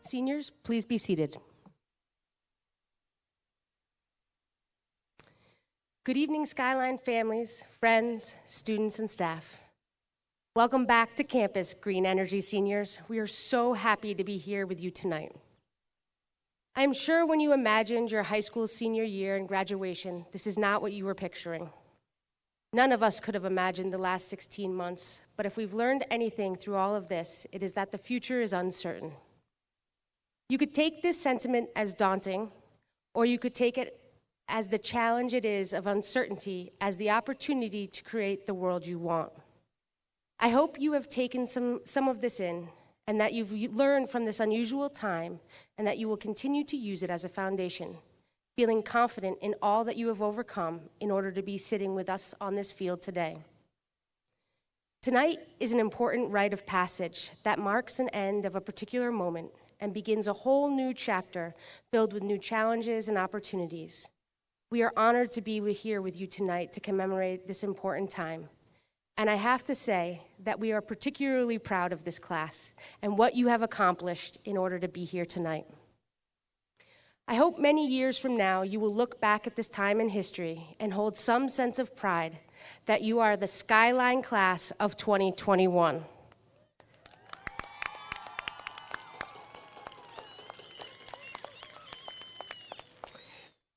Seniors, please be seated. Good evening, Skyline families, friends, students, and staff. Welcome back to campus, Green Energy Seniors. We are so happy to be here with you tonight. I'm sure when you imagined your high school senior year and graduation, this is not what you were picturing. None of us could have imagined the last 16 months, but if we've learned anything through all of this, it is that the future is uncertain. You could take this sentiment as daunting, or you could take it as the challenge it is of uncertainty as the opportunity to create the world you want. I hope you have taken some of this in, and that you've learned from this unusual time, and that you will continue to use it as a foundation, feeling confident in all that you have overcome in order to be sitting with us on this field today. Tonight is an important rite of passage that marks an end of a particular moment and begins a whole new chapter filled with new challenges and opportunities. We are honored to be here with you tonight to commemorate this important time. And I have to say that we are particularly proud of this class and what you have accomplished in order to be here tonight. I hope many years from now you will look back at this time in history and hold some sense of pride that you are the Skyline class of 2021.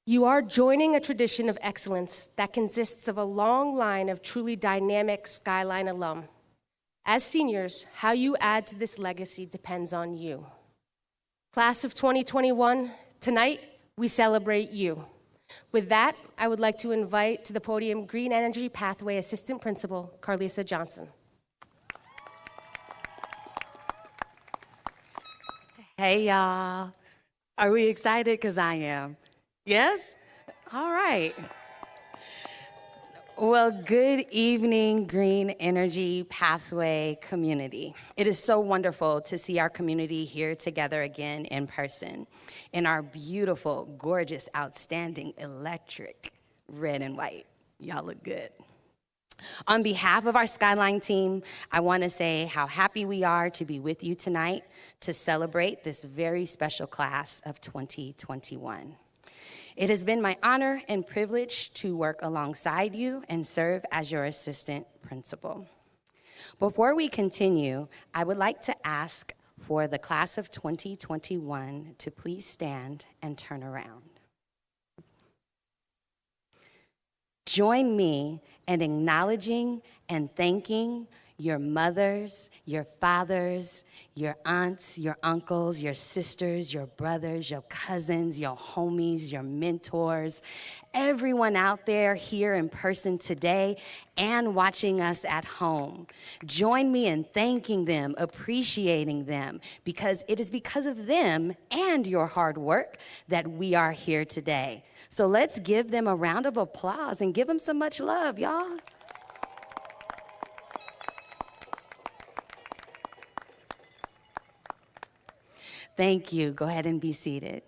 You are joining a tradition of excellence that consists of a long line of truly dynamic Skyline alum. As seniors, how you add to this legacy depends on you. Class of 2021, tonight we celebrate you. With that, I would like to invite to the podium Green Energy Pathway Assistant Principal, Carlisa Johnson. Hey, y'all. Are we excited? Because I am. Yes? All right. Well, good evening, Green Energy Pathway community. It is so wonderful to see our community here together again in person in our beautiful, gorgeous, outstanding, electric red and white. Y'all look good. On behalf of our Skyline team, I want to say how happy we are to be with you tonight to celebrate this very special class of 2021. It has been my honor and privilege to work alongside you and serve as your assistant principal. Before we continue, I would like to ask for the class of 2021 to please stand and turn around. Join me in acknowledging and thanking your mothers, your fathers, your aunts, your uncles, your sisters, your brothers, your cousins, your homies, your mentors, everyone out there here in person today and watching us at home. Join me in thanking them, appreciating them, because it is because of them and your hard work that we are here today. So let's give them a round of applause and give them so much love, y'all. Thank you. Go ahead and be seated.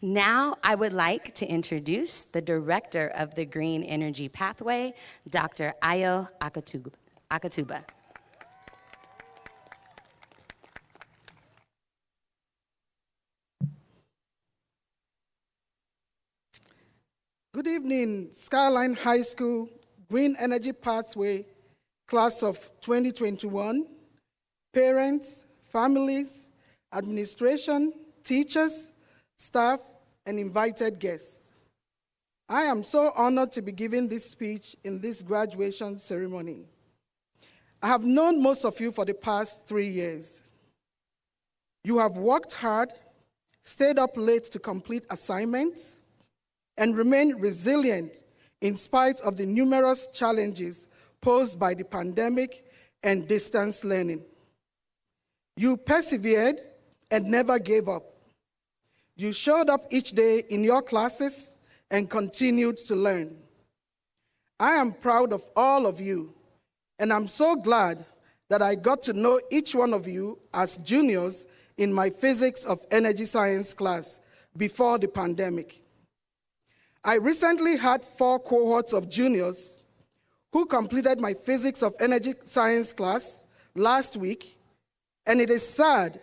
Now, I would like to introduce the director of the Green Energy Pathway, Dr. Ayo Akatuba. Good evening, Skyline High School Green Energy Pathway, class of 2021, parents, families, administration, teachers, staff, and invited guests. I am so honored to be giving this speech in this graduation ceremony. I have known most of you for the past 3 years. You have worked hard, stayed up late to complete assignments, and remained resilient in spite of the numerous challenges posed by the pandemic and distance learning. You persevered and never gave up. You showed up each day in your classes and continued to learn. I am proud of all of you, and I'm so glad that I got to know each one of you as juniors in my Physics of Energy Science class before the pandemic. I recently had 4 cohorts of juniors who completed my Physics of Energy Science class last week, and it is sad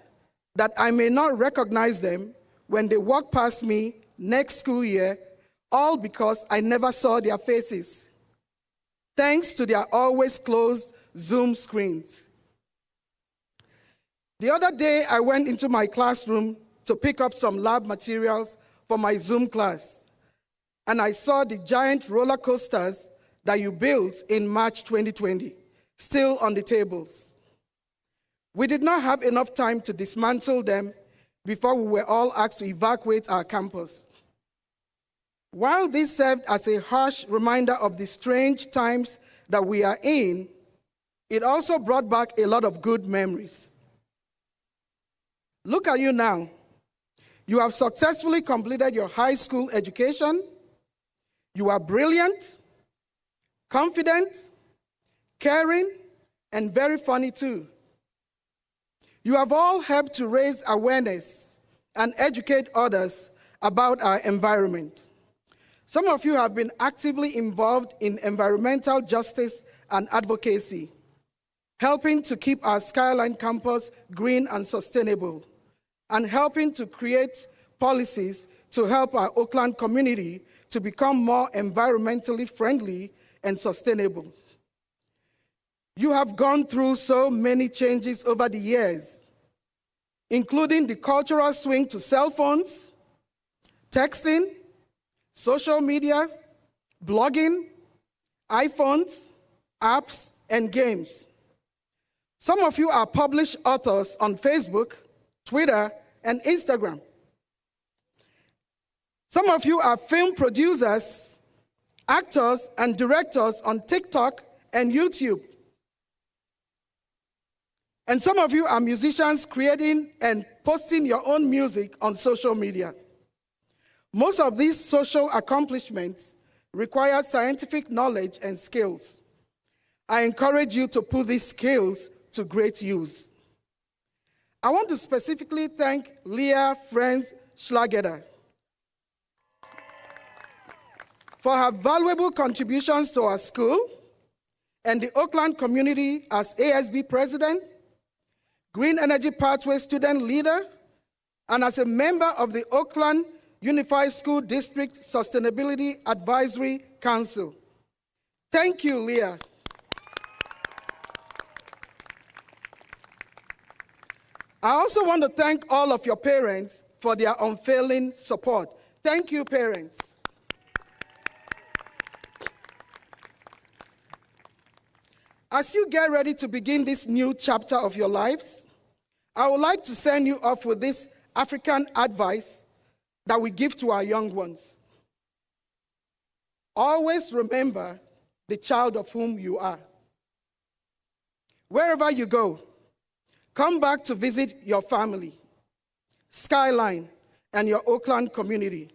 that I may not recognize them when they walk past me next school year, all because I never saw their faces, thanks to their always closed Zoom screens. The other day, I went into my classroom to pick up some lab materials for my Zoom class, and I saw the giant roller coasters that you built in March 2020 still on the tables. We did not have enough time to dismantle them before we were all asked to evacuate our campus. While this served as a harsh reminder of the strange times that we are in, it also brought back a lot of good memories. Look at you now. You have successfully completed your high school education. You are brilliant, confident, caring, and very funny too. You have all helped to raise awareness and educate others about our environment. Some of you have been actively involved in environmental justice and advocacy, helping to keep our Skyline campus green and sustainable, and helping to create policies to help our Oakland community to become more environmentally friendly and sustainable. You have gone through so many changes over the years, including the cultural swing to cell phones, texting, social media, blogging, iPhones, apps, and games. Some of you are published authors on Facebook, Twitter, and Instagram. Some of you are film producers, actors, and directors on TikTok and YouTube. And some of you are musicians creating and posting your own music on social media. Most of these social accomplishments require scientific knowledge and skills. I encourage you to put these skills to great use. I want to specifically thank Leah Franz Schlageter for her valuable contributions to our school and the Oakland community as ASB president, Green Energy Pathway student leader, and as a member of the Oakland Unified School District Sustainability Advisory Council. Thank you, Leah. I also want to thank all of your parents for their unfailing support. Thank you, parents. As you get ready to begin this new chapter of your lives, I would like to send you off with this African advice that we give to our young ones. Always remember the child of whom you are. Wherever you go, come back to visit your family, Skyline, and your Oakland community.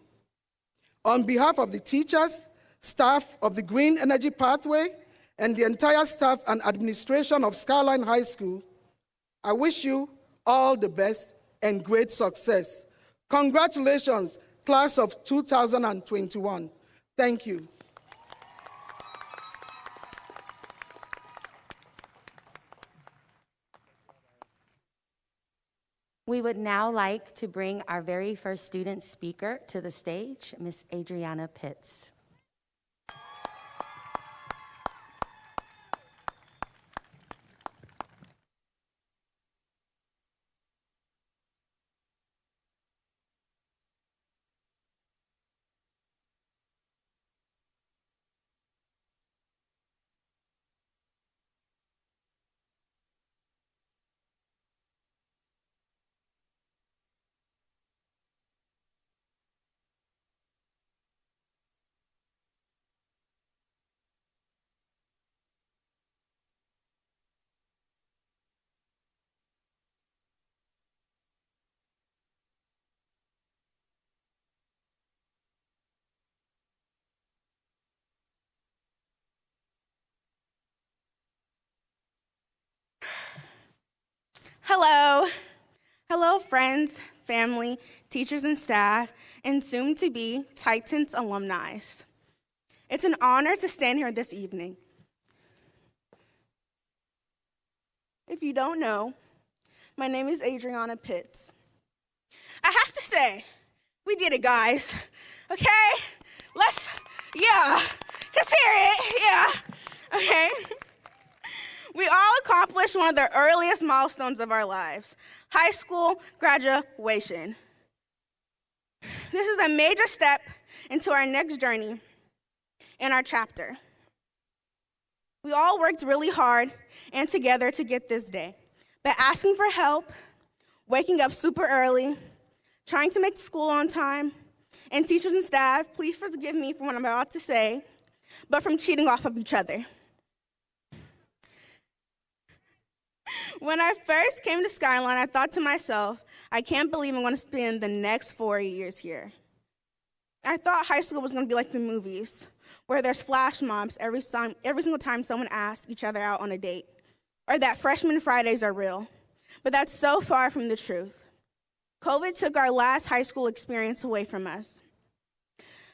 On behalf of the teachers, staff of the Green Energy Pathway, and the entire staff and administration of Skyline High School, I wish you all the best and great success. Congratulations, class of 2021. Thank you. We would now like to bring our very first student speaker to the stage, Miss Adriana Pitts. Hello. Hello, friends, family, teachers and staff, and soon-to-be Titans alumni. It's an honor to stand here this evening. If you don't know, My name is Adriana Pitts. I have to say, we did it, guys. Okay? Let's hear it. Yeah. Okay? We all accomplished one of the earliest milestones of our lives, high school graduation. This is a major step into our next journey in our chapter. We all worked really hard and together to get this day, but asking for help, waking up super early, trying to make school on time, and teachers and staff, please forgive me for what I'm about to say, but from cheating off of each other. When I first came to Skyline, I thought to myself, I can't believe I'm going to spend the next 4 years here. I thought high school was going to be like the movies, where there's flash mobs every single time someone asks each other out on a date, or that freshman Fridays are real. But that's so far from the truth. COVID took our last high school experience away from us.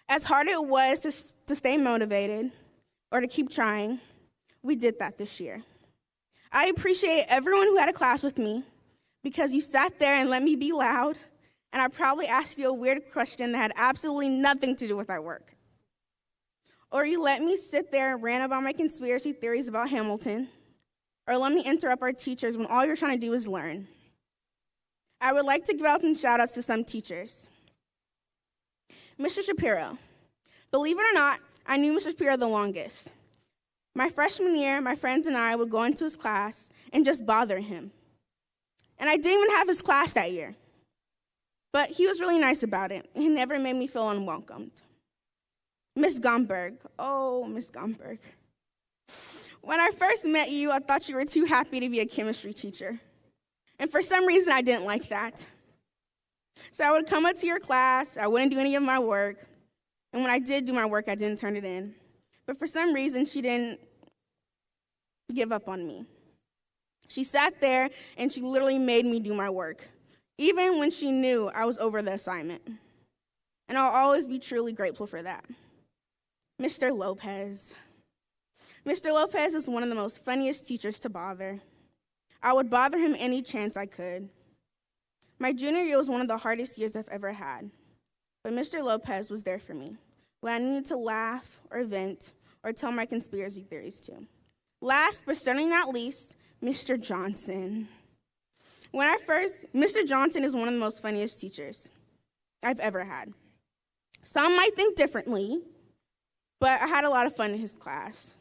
As hard it was to stay motivated or to keep trying, we did that this year. I appreciate everyone who had a class with me because you sat there and let me be loud, and I probably asked you a weird question that had absolutely nothing to do with our work. Or you let me sit there and rant about my conspiracy theories about Hamilton, or let me interrupt our teachers when all you're trying to do is learn. I would like to give out some shout outs to some teachers. Mr. Shapiro. Believe it or not, I knew Mr. Shapiro the longest. My freshman year, my friends and I would go into his class and just bother him. And I didn't even have his class that year. But he was really nice about it. He never made me feel unwelcomed. Miss Gomberg. Oh, Miss Gomberg. When I first met you, I thought you were too happy to be a chemistry teacher. And for some reason, I didn't like that. So I would come up to your class, I wouldn't do any of my work, and when I did do my work, I didn't turn it in. But for some reason, she didn't give up on me. She sat there, and she literally made me do my work, even when she knew I was over the assignment. And I'll always be truly grateful for that. Mr. Lopez. Mr. Lopez is one of the most funniest teachers to bother. I would bother him any chance I could. My junior year was one of the hardest years I've ever had, but Mr. Lopez was there for me when I needed to laugh or vent or tell my conspiracy theories to. Last but certainly not least, Mr. Johnson. Mr. Johnson is one of the most funniest teachers I've ever had. Some might think differently, but I had a lot of fun in his class.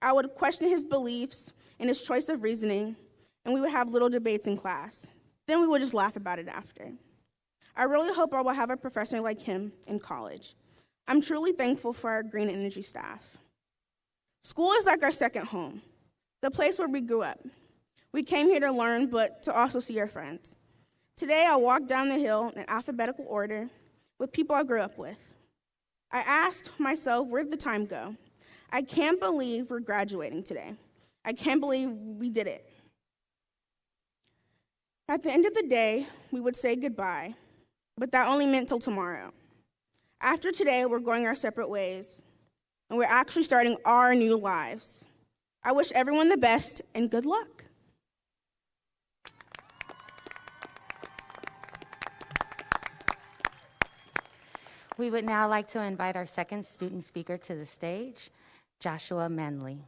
I would question his beliefs and his choice of reasoning, and we would have little debates in class. Then we would just laugh about it after. I really hope I will have a professor like him in college. I'm truly thankful for our green energy staff. School is like our second home, the place where we grew up. We came here to learn, but to also see our friends. Today, I walked down the hill in alphabetical order with people I grew up with. I asked myself, where'd the time go? I can't believe we're graduating today. I can't believe we did it. At the end of the day, we would say goodbye, but that only meant till tomorrow. After today, we're going our separate ways, and we're actually starting our new lives. I wish everyone the best and good luck. We would now like to invite our second student speaker to the stage, Joshua Manley.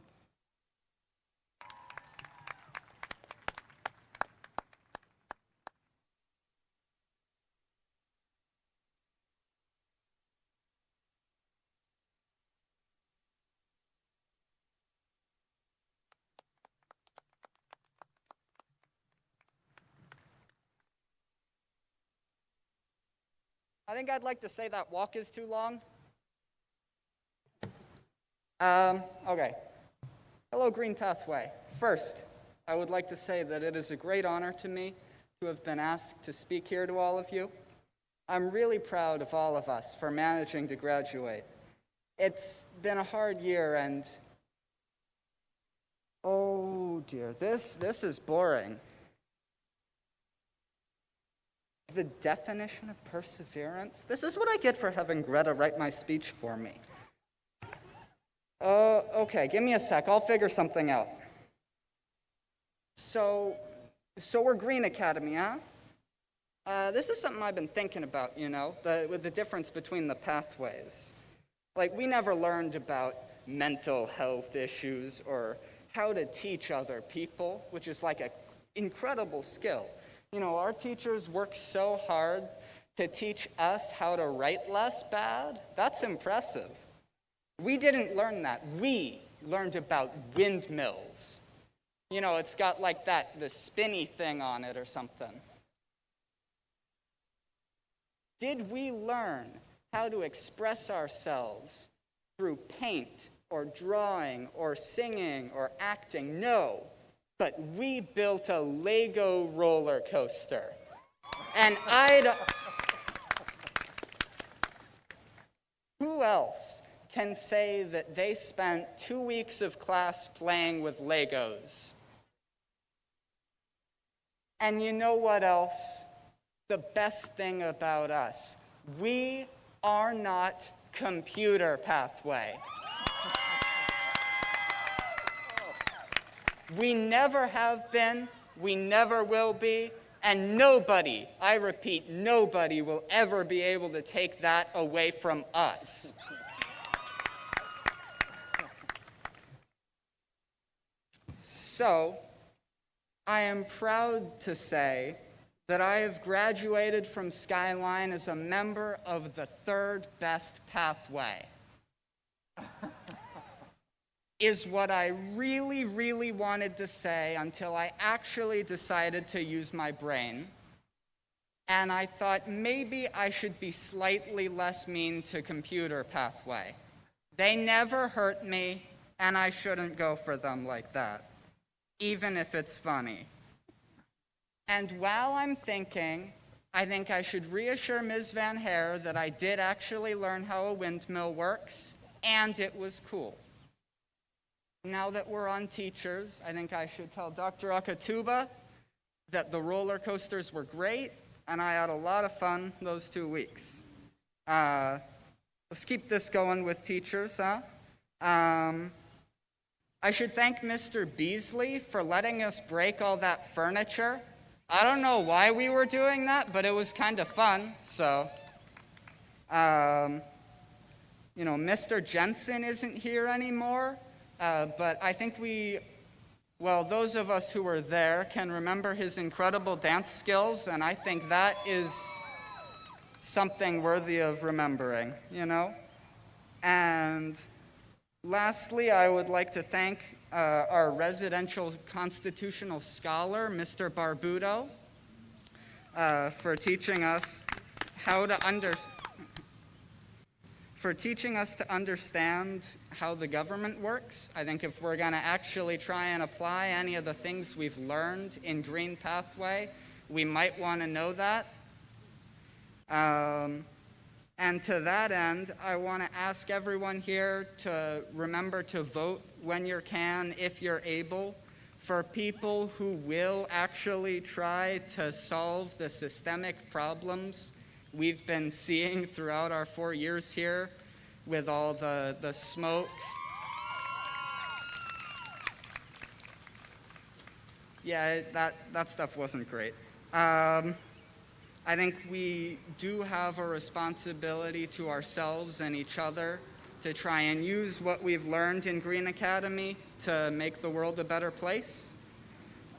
I think I'd like to say that walk is too long. Okay. Hello, Green Pathway. First, I would like to say that it is a great honor to me to have been asked to speak here to all of you. I'm really proud of all of us for managing to graduate. It's been a hard year and, oh dear, this is boring. The definition of perseverance? This is what I get for having Greta write my speech for me. Okay, give me a sec. I'll figure something out. So, So we're Green Academy, huh? This is something I've been thinking about, with the difference between the pathways. Like, we never learned about mental health issues or how to teach other people, which is like an incredible skill. Our teachers work so hard to teach us how to write less bad. That's impressive. We didn't learn that. We learned about windmills. It's got like the spinny thing on it or something. Did we learn how to express ourselves through paint or drawing or singing or acting? No, but we built a Lego roller coaster. And who else can say that they spent 2 weeks of class playing with Legos? And you know what else? The best thing about us, we are not computer pathway. We never have been, we never will be, and nobody, I repeat, nobody will ever be able to take that away from us. So, I am proud to say that I have graduated from Skyline as a member of the third best pathway. Is what I really, really wanted to say until I actually decided to use my brain. And I thought maybe I should be slightly less mean to computer pathway. They never hurt me, and I shouldn't go for them like that, even if it's funny. And while I'm thinking, I think I should reassure Ms. Van Hare that I did actually learn how a windmill works, and it was cool. Now that we're on teachers, I think I should tell Dr. Akatuba that the roller coasters were great, and I had a lot of fun those 2 weeks. Let's keep this going with teachers, huh? I should thank Mr. Beasley for letting us break all that furniture. I don't know why we were doing that, but it was kind of fun, so. Mr. Jensen isn't here anymore, but I think those of us who were there can remember his incredible dance skills, and I think that is something worthy of remembering, And lastly, I would like to thank our residential constitutional scholar, Mr. Barbuto, for teaching us to understand how the government works. I think if we're going to actually try and apply any of the things we've learned in Green Pathway, we might want to know that. And to that end, I want to ask everyone here to remember to vote when you can, if you're able, for people who will actually try to solve the systemic problems we've been seeing throughout our 4 years here with all the smoke. Yeah, that stuff wasn't great. I think we do have a responsibility to ourselves and each other to try and use what we've learned in Green Academy to make the world a better place.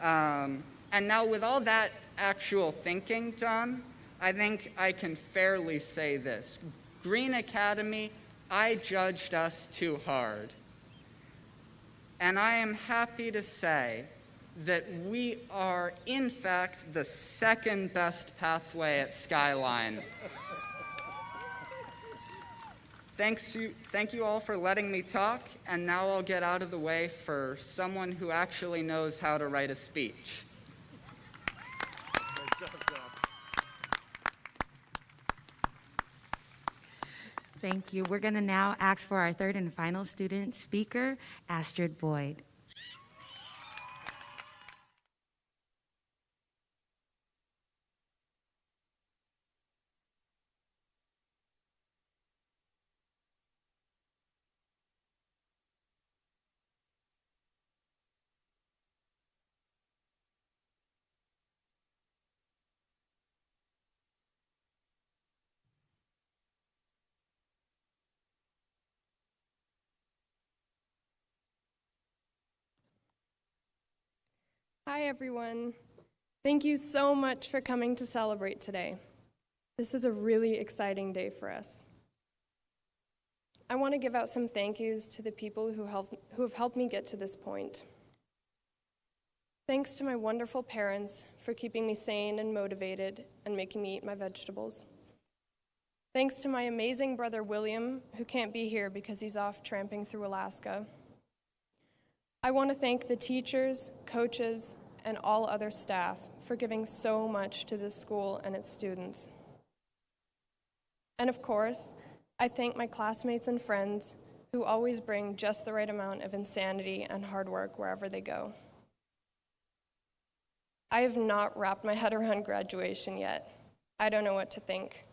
And now with all that actual thinking done, I think I can fairly say this. Green Academy, I judged us too hard. And I am happy to say that we are, in fact, the second best pathway at Skyline. Thank you all for letting me talk, and now I'll get out of the way for someone who actually knows how to write a speech. Thank you. We're going to now ask for our third and final student speaker, Astrid Boyd. Hi, everyone. Thank you so much for coming to celebrate today. This is a really exciting day for us. I want to give out some thank yous to the people who have helped me get to this point. Thanks to my wonderful parents for keeping me sane and motivated and making me eat my vegetables. Thanks to my amazing brother William, who can't be here because he's off tramping through Alaska. I want to thank the teachers, coaches, and all other staff for giving so much to this school and its students. And of course, I thank my classmates and friends who always bring just the right amount of insanity and hard work wherever they go. I have not wrapped my head around graduation yet. I don't know what to think.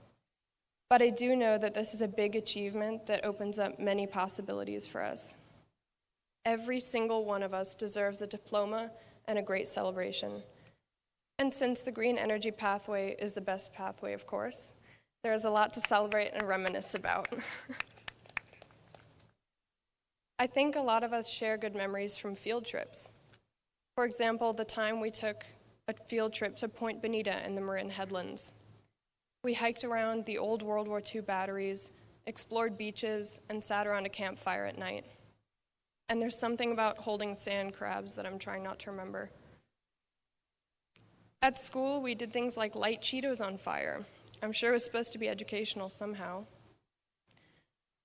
But I do know that this is a big achievement that opens up many possibilities for us. Every single one of us deserves a diploma and a great celebration. And since the green energy pathway is the best pathway, of course, there is a lot to celebrate and reminisce about. I think a lot of us share good memories from field trips. For example, the time we took a field trip to Point Bonita in the Marin Headlands. We hiked around the old World War II batteries, explored beaches, and sat around a campfire at night. And there's something about holding sand crabs that I'm trying not to remember. At school, we did things like light Cheetos on fire. I'm sure it was supposed to be educational somehow.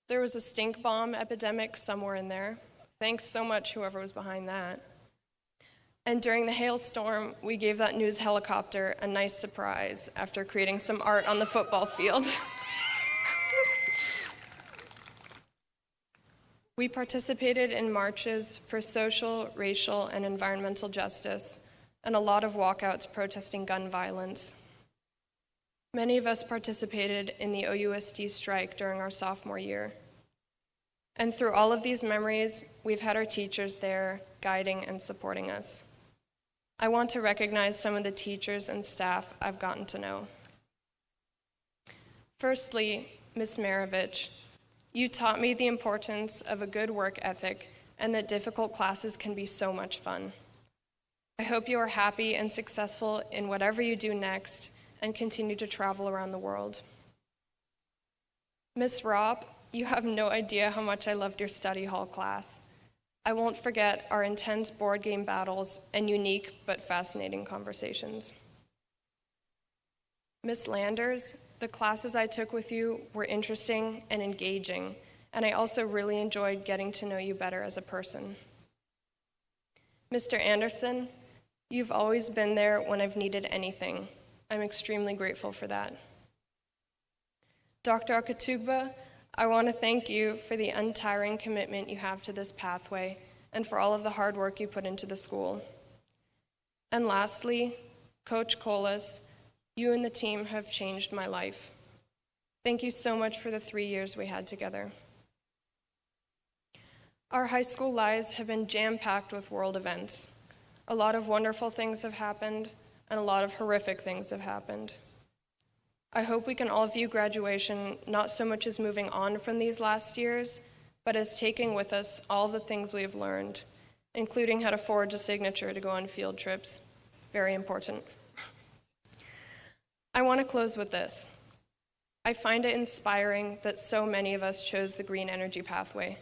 There was a stink bomb epidemic somewhere in there. Thanks so much, whoever was behind that. And during the hailstorm, we gave that news helicopter a nice surprise after creating some art on the football field. We participated in marches for social, racial, and environmental justice, and a lot of walkouts protesting gun violence. Many of us participated in the OUSD strike during our sophomore year. And through all of these memories, we've had our teachers there guiding and supporting us. I want to recognize some of the teachers and staff I've gotten to know. Firstly, Ms. Maravich, you taught me the importance of a good work ethic and that difficult classes can be so much fun. I hope you are happy and successful in whatever you do next and continue to travel around the world. Ms. Ropp, you have no idea how much I loved your study hall class. I won't forget our intense board game battles and unique but fascinating conversations. Ms. Landers, the classes I took with you were interesting and engaging, and I also really enjoyed getting to know you better as a person. Mr. Anderson, you've always been there when I've needed anything. I'm extremely grateful for that. Dr. Akatugba, I want to thank you for the untiring commitment you have to this pathway and for all of the hard work you put into the school. And lastly, Coach Colas, you and the team have changed my life. Thank you so much for the 3 years we had together. Our high school lives have been jam-packed with world events. A lot of wonderful things have happened, and a lot of horrific things have happened. I hope we can all view graduation not so much as moving on from these last years, but as taking with us all the things we have learned, including how to forge a signature to go on field trips. Very important. I want to close with this. I find it inspiring that so many of us chose the green energy pathway.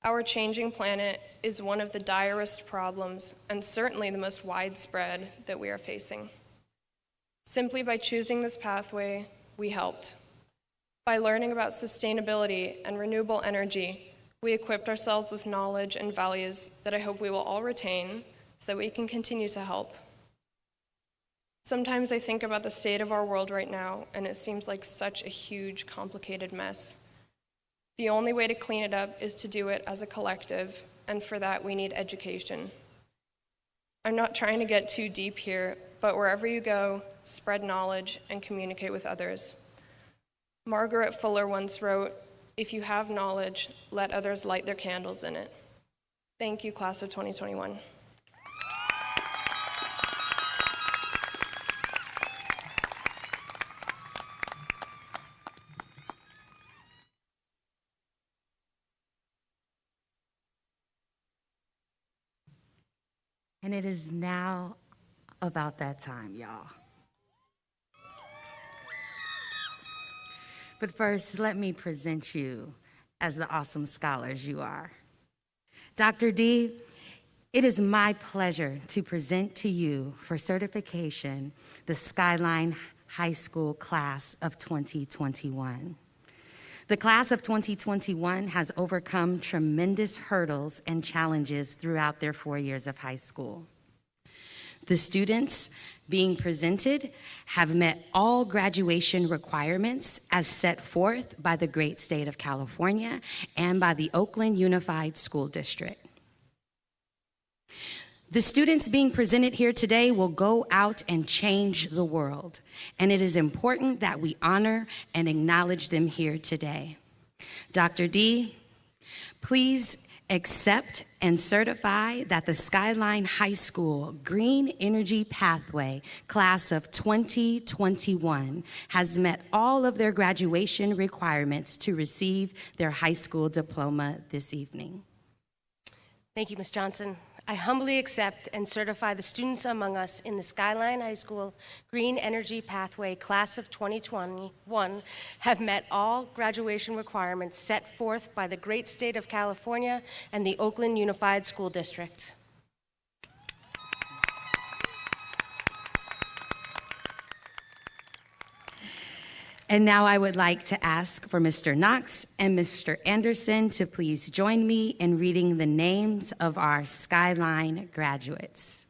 Our changing planet is one of the direst problems, and certainly the most widespread, that we are facing. Simply by choosing this pathway, we helped. By learning about sustainability and renewable energy, we equipped ourselves with knowledge and values that I hope we will all retain so that we can continue to help. Sometimes I think about the state of our world right now, and it seems like such a huge, complicated mess. The only way to clean it up is to do it as a collective, and for that we need education. I'm not trying to get too deep here, but wherever you go, spread knowledge and communicate with others. Margaret Fuller once wrote, "If you have knowledge, let others light their candles in it." Thank you, class of 2021. And it is now about that time, y'all. But first, let me present you as the awesome scholars you are. Dr. D, it is my pleasure to present to you for certification the Skyline High School class of 2021. The class of 2021 has overcome tremendous hurdles and challenges throughout their 4 years of high school. The students being presented have met all graduation requirements as set forth by the great state of California and by the Oakland Unified School District. The students being presented here today will go out and change the world, and it is important that we honor and acknowledge them here today. Dr. D, please accept and certify that the Skyline High School Green Energy Pathway class of 2021 has met all of their graduation requirements to receive their high school diploma this evening. Thank you, Ms. Johnson. I humbly accept and certify the students among us in the Skyline High School Green Energy Pathway Class of 2021 have met all graduation requirements set forth by the great state of California and the Oakland Unified School District. And now I would like to ask for Mr. Knox and Mr. Anderson to please join me in reading the names of our Skyline graduates.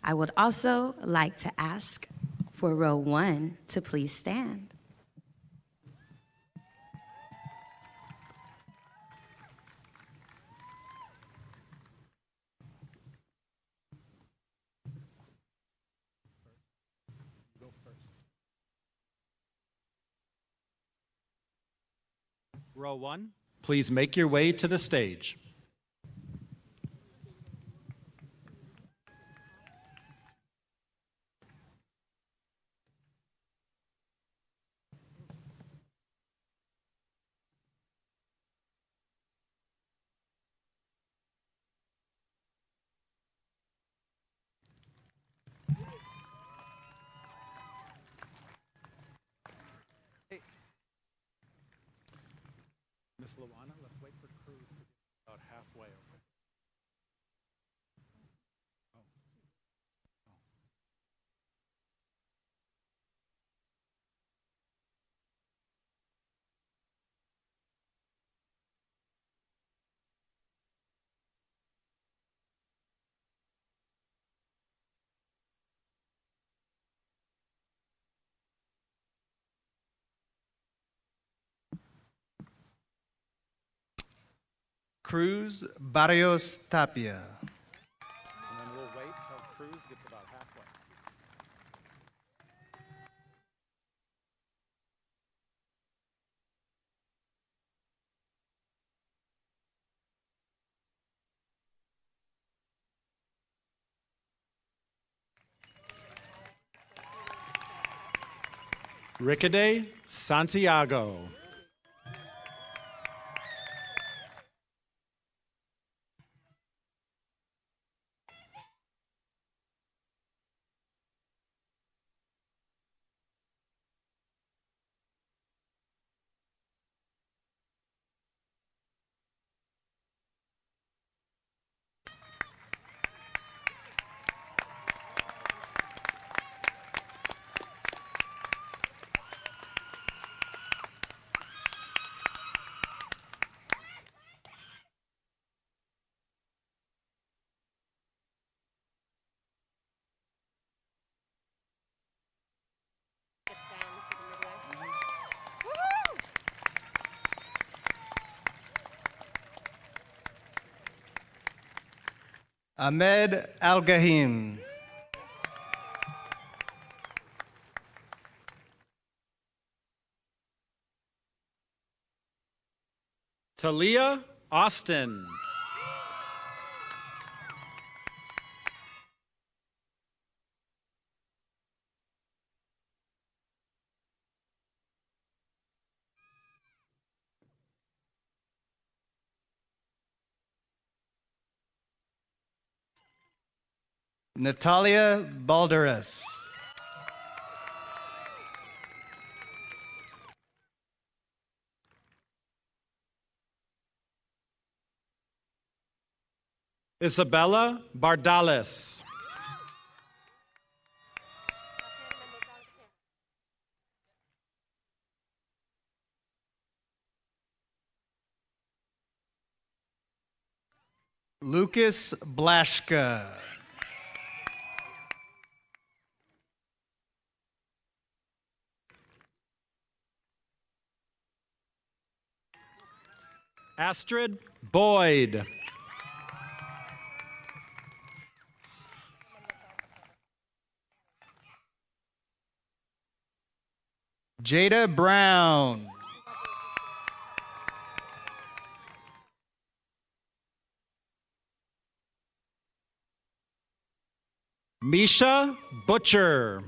I would also like to ask for row 1 to please stand. Row 1, please make your way to the stage. Miss Luana, let's wait for Cruz to get about halfway over. Cruz Barrios Tapia. And then we'll wait till Cruz gets about halfway. Ricaday Santiago. Ahmed Al-Gahim. Talia Austin. Natalia Balderas. Isabella Bardales. Lucas Blashka. Astrid Boyd. Jada Brown. Misha Butcher.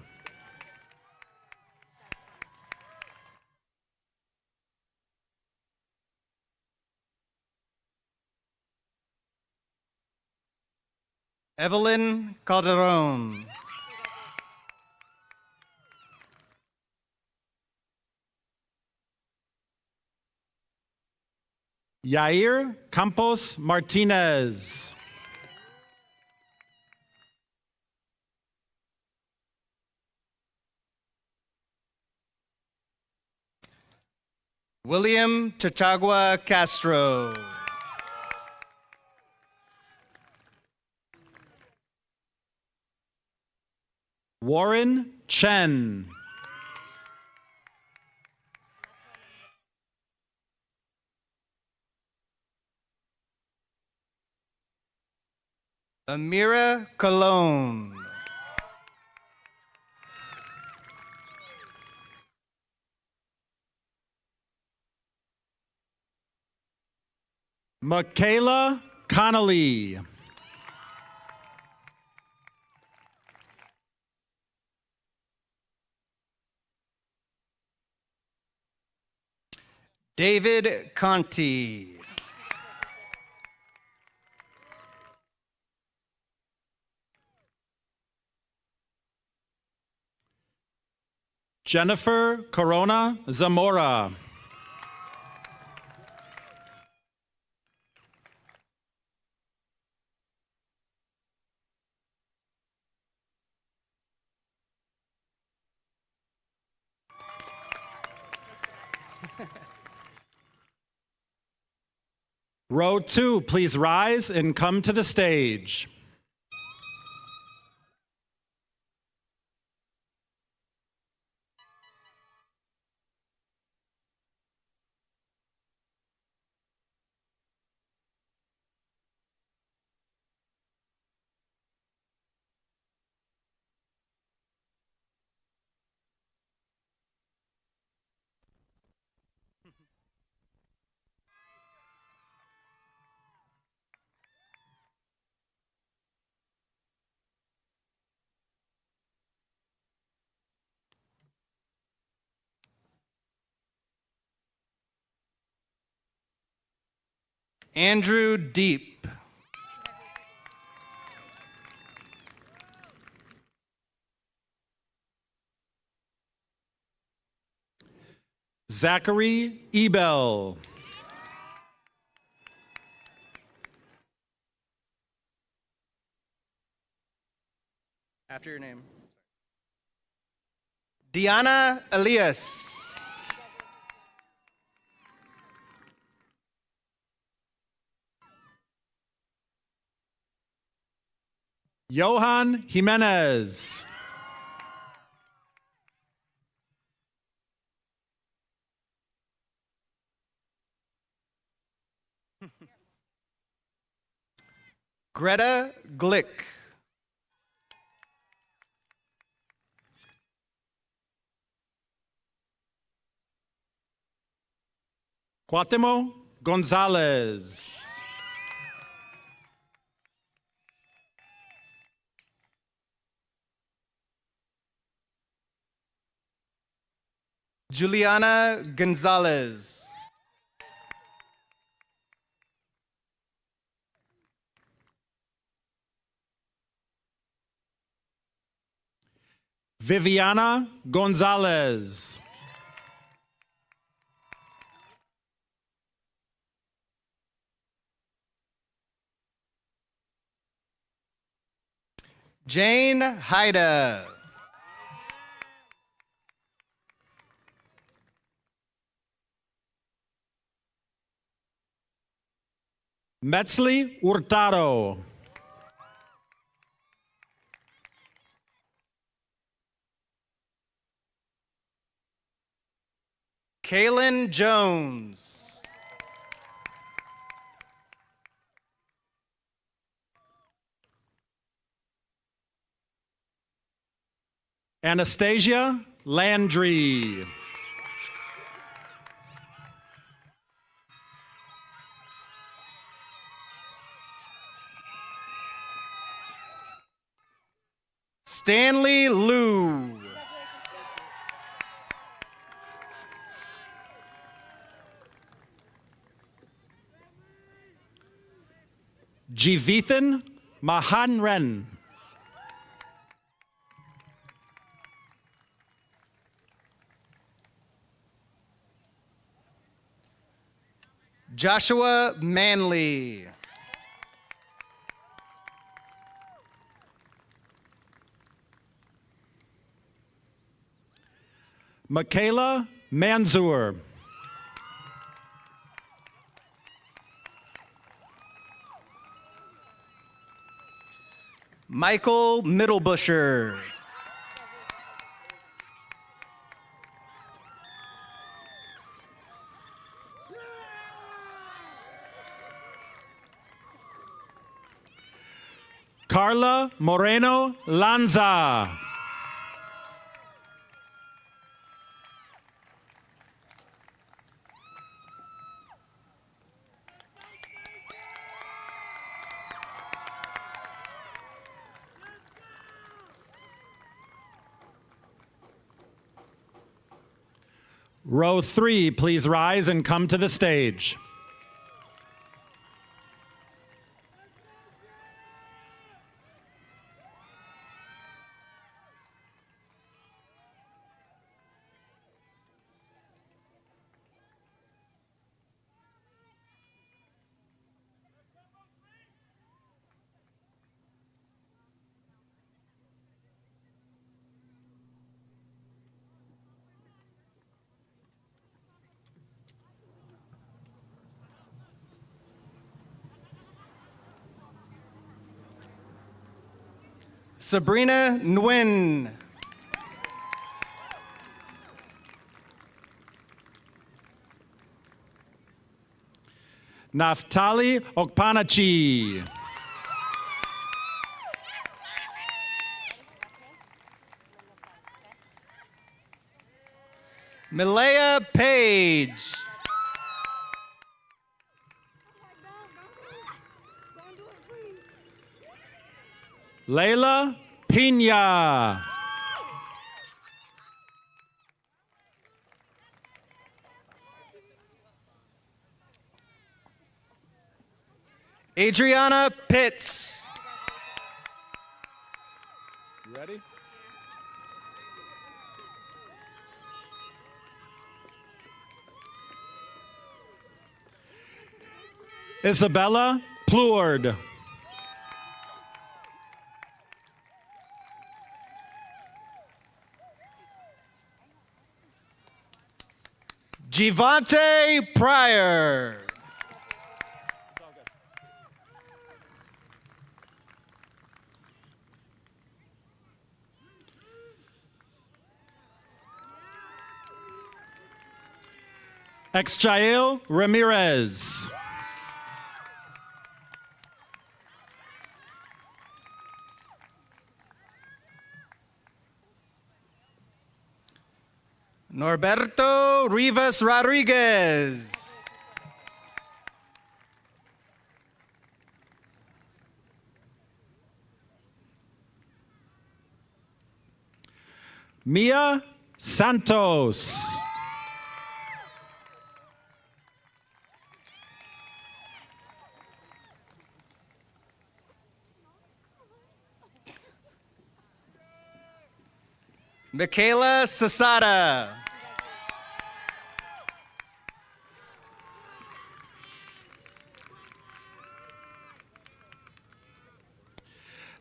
Evelyn Calderon. Yair Campos Martinez. William Chachagua Castro. Warren Chen. Amira Cologne. Michaela Connolly. David Conti. Jennifer Corona Zamora. Row 2, please rise and come to the stage. Andrew Deep. Zachary Ebel. After your name. Diana Elias. Johan Jimenez. Greta Glick. Cuauhtémoc Gonzalez. Juliana Gonzalez. Viviana Gonzalez. Jane Haida. Metzli Hurtado. Kaylin Jones. Anastasia Landry. Stanley Liu. Jivithan Mahanren. Joshua Manley. Michaela Manzur. Michael Middlebusher. Carla Moreno Lanza. Row 3, please rise and come to the stage. Sabrina Nguyen. Naftali Okpanachi. Malaya Page. Layla Pina. Adriana Pitts. Ready? Isabella Pleward. Givante Pryor. Exjael Ramirez. Norberto Rivas Rodriguez. Mia Santos. Michaela Sasada.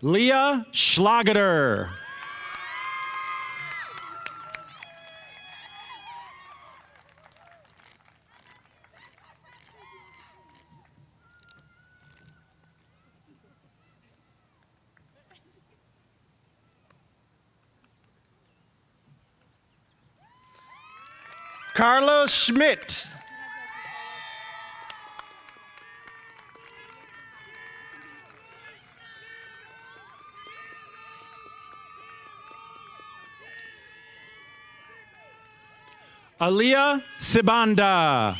Leah Schlageter. Carlos Schmidt. Aliyah Sibanda.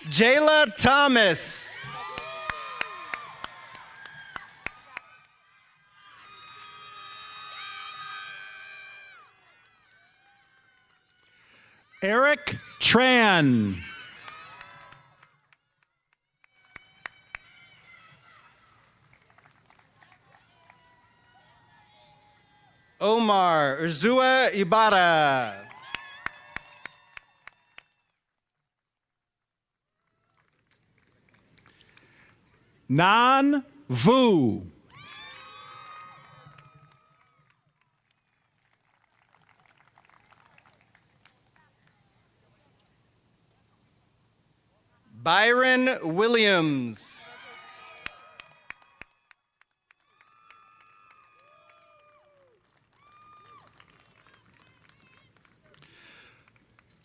Jayla Thomas. Eric Tran. Omar Urzua Ibarra. Nan Vu. Byron Williams.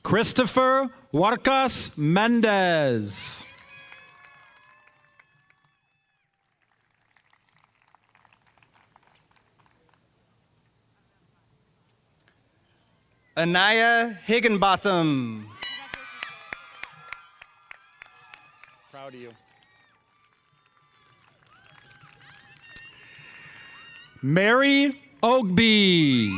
Christopher Warcas Mendez. Anaya Higginbotham. Proud of you. Mary Ogbee.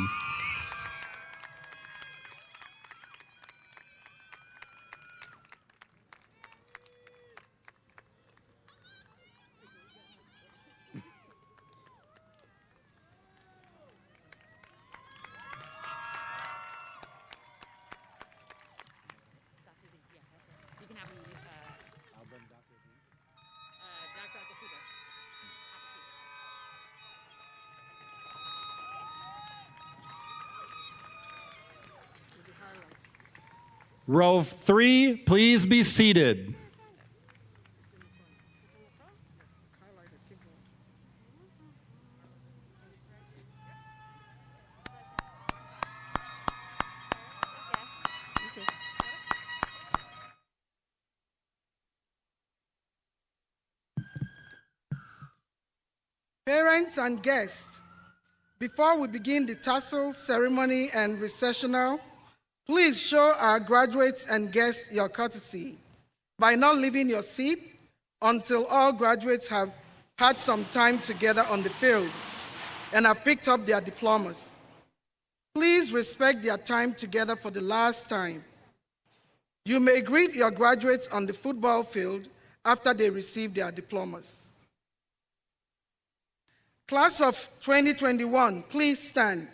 Row 3, please be seated. Parents and guests, before we begin the tassel ceremony and recessional, please show our graduates and guests your courtesy by not leaving your seat until all graduates have had some time together on the field and have picked up their diplomas. Please respect their time together for the last time. You may greet your graduates on the football field after they receive their diplomas. Class of 2021, please stand.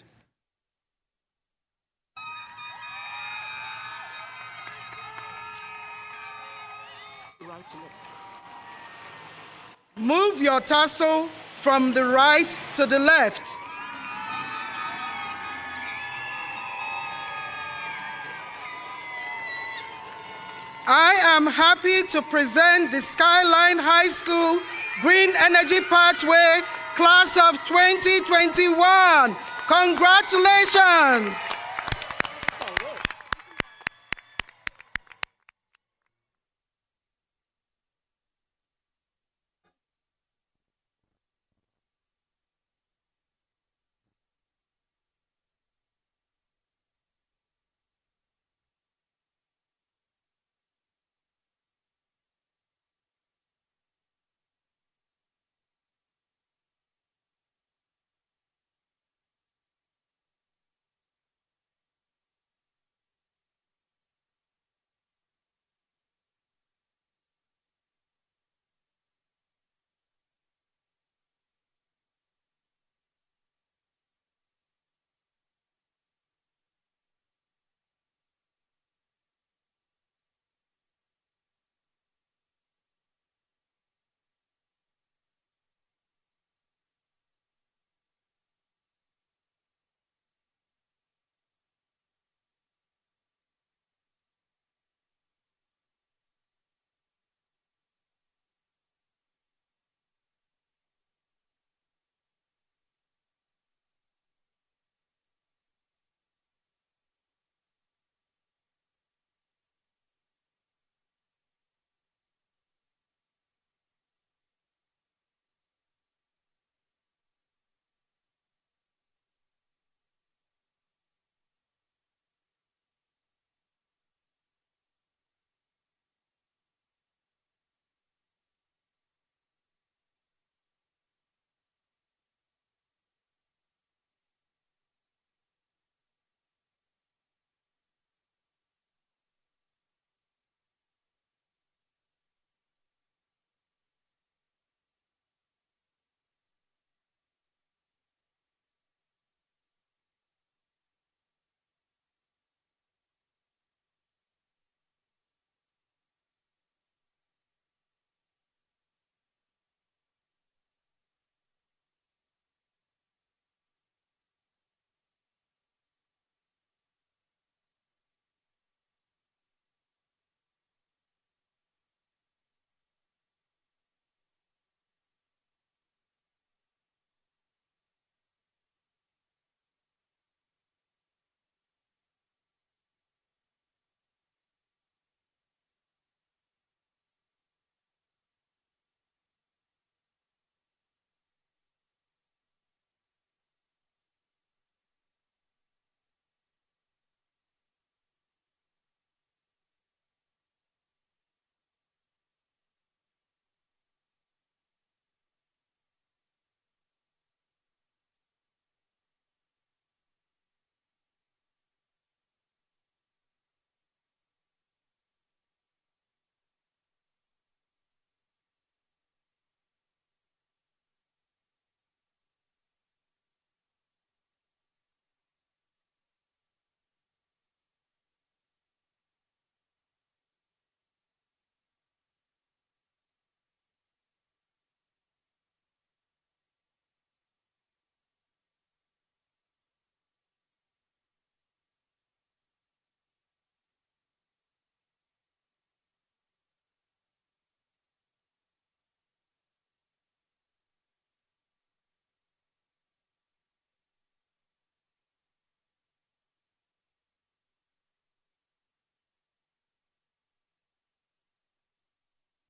Move your tassel from the right to the left. I am happy to present the Skyline High School Green Energy Pathway Class of 2021. Congratulations!